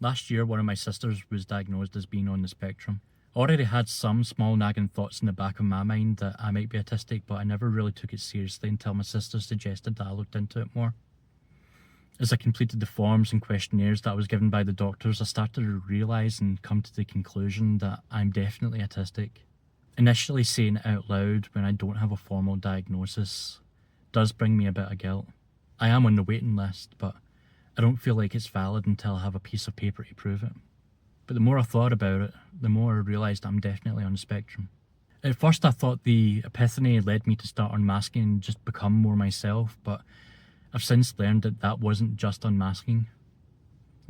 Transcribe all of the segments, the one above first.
Last year, one of my sisters was diagnosed as being on the spectrum. I already had some small nagging thoughts in the back of my mind that I might be autistic, but I never really took it seriously until my sister suggested that I looked into it more. As I completed the forms and questionnaires that I was given by the doctors, I started to realise and come to the conclusion that I'm definitely autistic. Initially saying it out loud when I don't have a formal diagnosis does bring me a bit of guilt. I am on the waiting list, but I don't feel like it's valid until I have a piece of paper to prove it. But the more I thought about it, the more I realised I'm definitely on the spectrum. At first I thought the epiphany led me to start unmasking and just become more myself, but I've since learned that that wasn't just unmasking.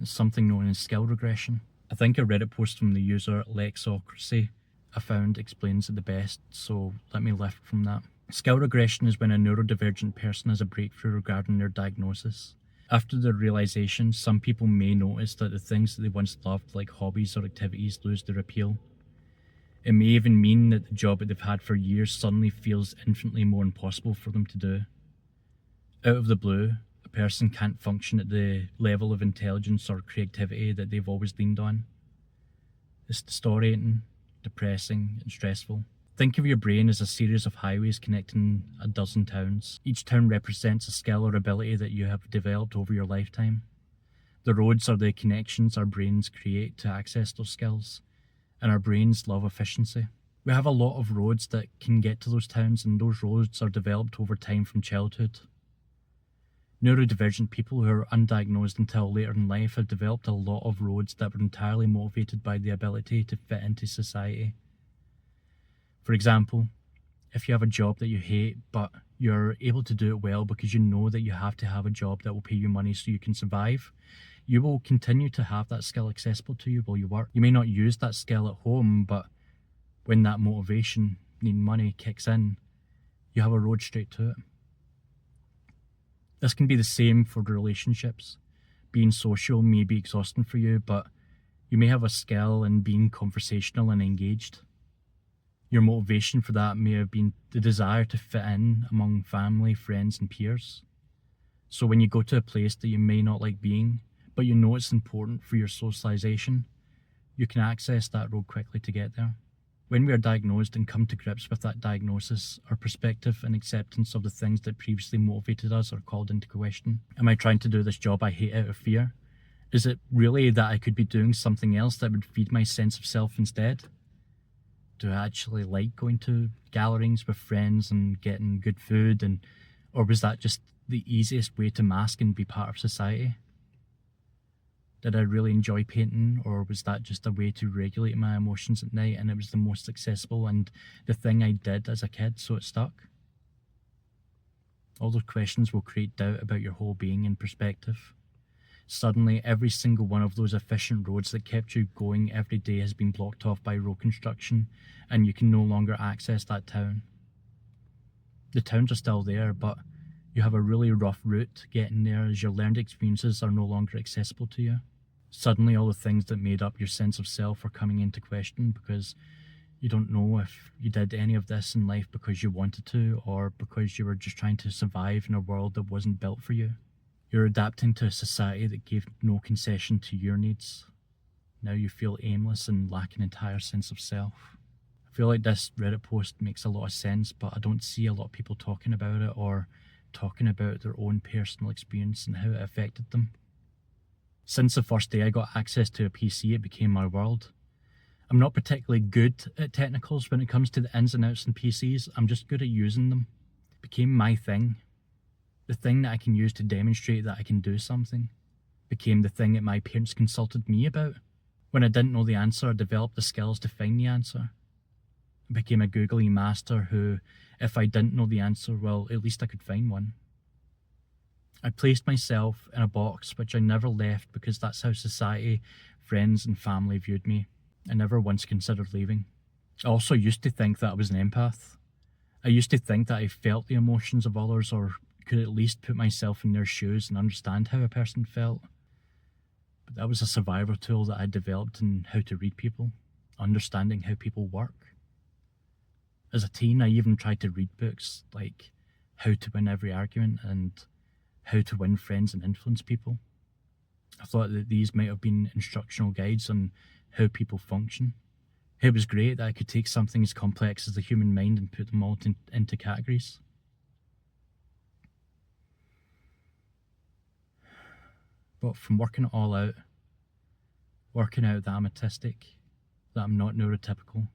It's something known as skill regression. I think a Reddit post from the user Lexocracy I found explains it the best, so let me lift from that. Skill regression is when a neurodivergent person has a breakthrough regarding their diagnosis. After their realisation, some people may notice that the things that they once loved, like hobbies or activities, lose their appeal. It may even mean that the job that they've had for years suddenly feels infinitely more impossible for them to do. Out of the blue, a person can't function at the level of intelligence or creativity that they've always leaned on. It's disorienting, depressing, and stressful. Think of your brain as a series of highways connecting a dozen towns. Each town represents a skill or ability that you have developed over your lifetime. The roads are the connections our brains create to access those skills, and our brains love efficiency. We have a lot of roads that can get to those towns, and those roads are developed over time from childhood. Neurodivergent people who are undiagnosed until later in life have developed a lot of roads that were entirely motivated by the ability to fit into society. For example, if you have a job that you hate, but you're able to do it well because you know that you have to have a job that will pay you money so you can survive, you will continue to have that skill accessible to you while you work. You may not use that skill at home, but when that motivation, needing money, kicks in, you have a road straight to it. This can be the same for relationships. Being social may be exhausting for you, but you may have a skill in being conversational and engaged. Your motivation for that may have been the desire to fit in among family, friends, and peers. So when you go to a place that you may not like being, but you know it's important for your socialization, you can access that road quickly to get there. When we are diagnosed and come to grips with that diagnosis, our perspective and acceptance of the things that previously motivated us are called into question. Am I trying to do this job I hate out of fear? Is it really that I could be doing something else that would feed my sense of self instead? Do I actually like going to gatherings with friends and getting good food, or was that just the easiest way to mask and be part of society? Did I really enjoy painting, or was that just a way to regulate my emotions at night and it was the most accessible and the thing I did as a kid, so it stuck? All those questions will create doubt about your whole being and perspective. Suddenly, every single one of those efficient roads that kept you going every day has been blocked off by road construction, and you can no longer access that town. The towns are still there, but you have a really rough route getting there as your learned experiences are no longer accessible to you. Suddenly, all the things that made up your sense of self are coming into question because you don't know if you did any of this in life because you wanted to or because you were just trying to survive in a world that wasn't built for you. You're adapting to a society that gave no concession to your needs. Now you feel aimless and lack an entire sense of self. I feel like this Reddit post makes a lot of sense, but I don't see a lot of people talking about it or talking about their own personal experience and how it affected them. Since the first day I got access to a PC, it became my world. I'm not particularly good at technicals when it comes to the ins and outs in PCs. I'm just good at using them. It became my thing. The thing that I can use to demonstrate that I can do something became the thing that my parents consulted me about. When I didn't know the answer, I developed the skills to find the answer. I became a Googly master who, if I didn't know the answer, well, at least I could find one. I placed myself in a box which I never left because that's how society, friends and family viewed me. I never once considered leaving. I also used to think that I was an empath. I used to think that I felt the emotions of others or could at least put myself in their shoes and understand how a person felt. But that was a survivor tool that I developed in how to read people, understanding how people work. As a teen, I even tried to read books like How to Win Every Argument and How to Win Friends and Influence People. I thought that these might have been instructional guides on how people function. It was great that I could take something as complex as the human mind and put them all into categories. But from working it all out, working out that I'm autistic, that I'm not neurotypical,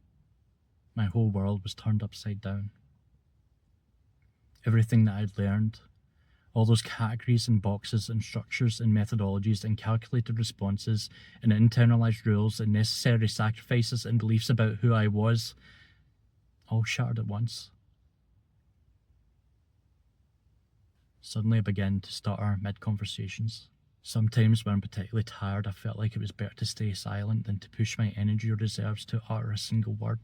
my whole world was turned upside down. Everything that I'd learned, all those categories and boxes and structures and methodologies and calculated responses and internalized rules and necessary sacrifices and beliefs about who I was, all shattered at once. Suddenly I began to stutter mid-conversations. Sometimes when I'm particularly tired, I felt like it was better to stay silent than to push my energy reserves to utter a single word.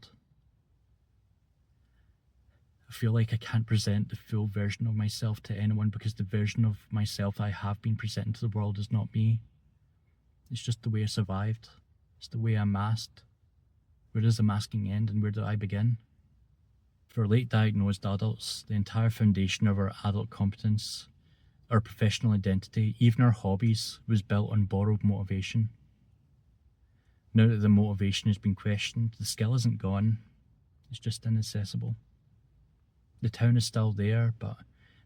I feel like I can't present the full version of myself to anyone because the version of myself I have been presenting to the world is not me. It's just the way I survived. It's the way I masked. Where does the masking end and where do I begin? For late diagnosed adults, the entire foundation of our adult competence, our professional identity, even our hobbies, was built on borrowed motivation. Now that the motivation has been questioned, the skill isn't gone, it's just inaccessible. The town is still there, but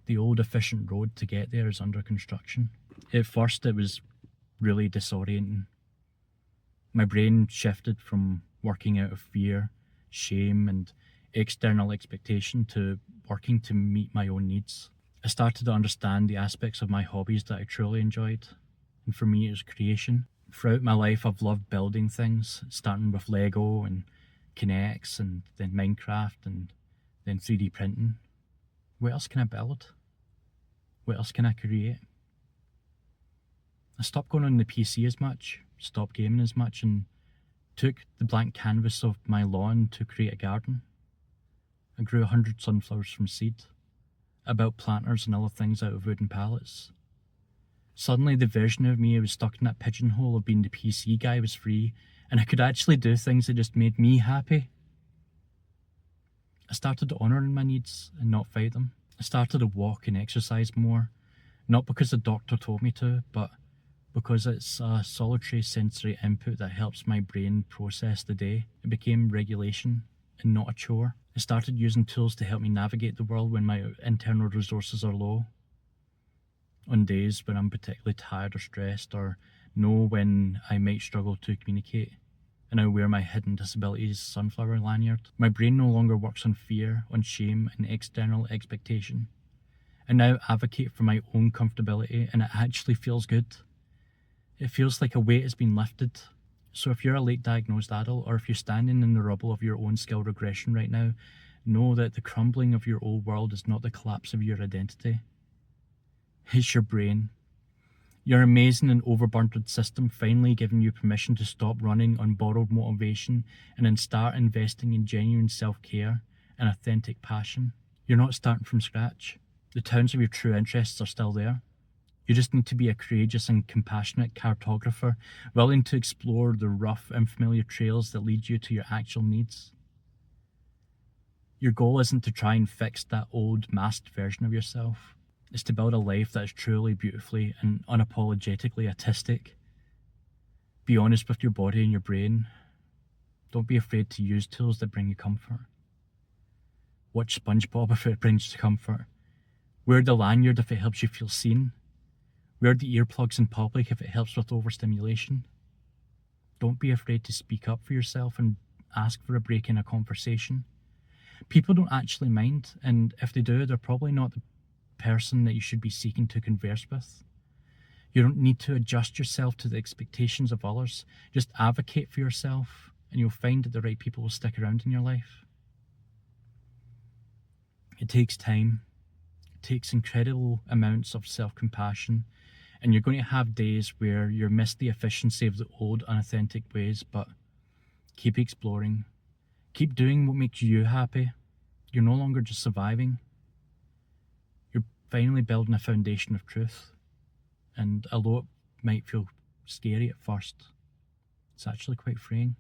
the old efficient road to get there is under construction. At first it was really disorienting. My brain shifted from working out of fear, shame, and external expectation to working to meet my own needs. I started to understand the aspects of my hobbies that I truly enjoyed, and for me it was creation. Throughout my life I've loved building things, starting with Lego and Kinects and then Minecraft and then 3D printing. What else can I build? What else can I create? I stopped going on the PC as much, stopped gaming as much, and took the blank canvas of my lawn to create a garden. I grew 100 sunflowers from seed. I built planters and other things out of wooden pallets. Suddenly the version of me who was stuck in that pigeonhole of being the PC guy was free, and I could actually do things that just made me happy. I started honouring my needs and not fight them. I started to walk and exercise more, not because the doctor told me to, but because it's a solitary sensory input that helps my brain process the day. It became regulation and not a chore. I started using tools to help me navigate the world when my internal resources are low. On days when I'm particularly tired or stressed, or know when I might struggle to communicate, and I wear my hidden disabilities sunflower lanyard. My brain no longer works on fear, on shame, and external expectation. I now advocate for my own comfortability, and it actually feels good. It feels like a weight has been lifted. So if you're a late diagnosed adult, or if you're standing in the rubble of your own skill regression right now, know that the crumbling of your old world is not the collapse of your identity. It's your brain. Your amazing and overburdened system finally giving you permission to stop running on borrowed motivation and then start investing in genuine self-care and authentic passion. You're not starting from scratch. The towns of your true interests are still there. You just need to be a courageous and compassionate cartographer, willing to explore the rough, unfamiliar trails that lead you to your actual needs. Your goal isn't to try and fix that old, masked version of yourself. It's to build a life that is truly, beautifully, and unapologetically autistic. Be honest with your body and your brain. Don't be afraid to use tools that bring you comfort. Watch SpongeBob if it brings you comfort. Wear the lanyard if it helps you feel seen. Wear the earplugs in public if it helps with overstimulation. Don't be afraid to speak up for yourself and ask for a break in a conversation. People don't actually mind, and if they do, they're probably not the person that you should be seeking to converse with. You don't need to adjust yourself to the expectations of others. Just advocate for yourself, and you'll find that the right people will stick around in your life. It takes time. It takes incredible amounts of self-compassion, and you're going to have days where you miss the efficiency of the old, unauthentic ways, but keep exploring. Keep doing what makes you happy. You're no longer just surviving. You're finally building a foundation of truth. And although it might feel scary at first, it's actually quite freeing.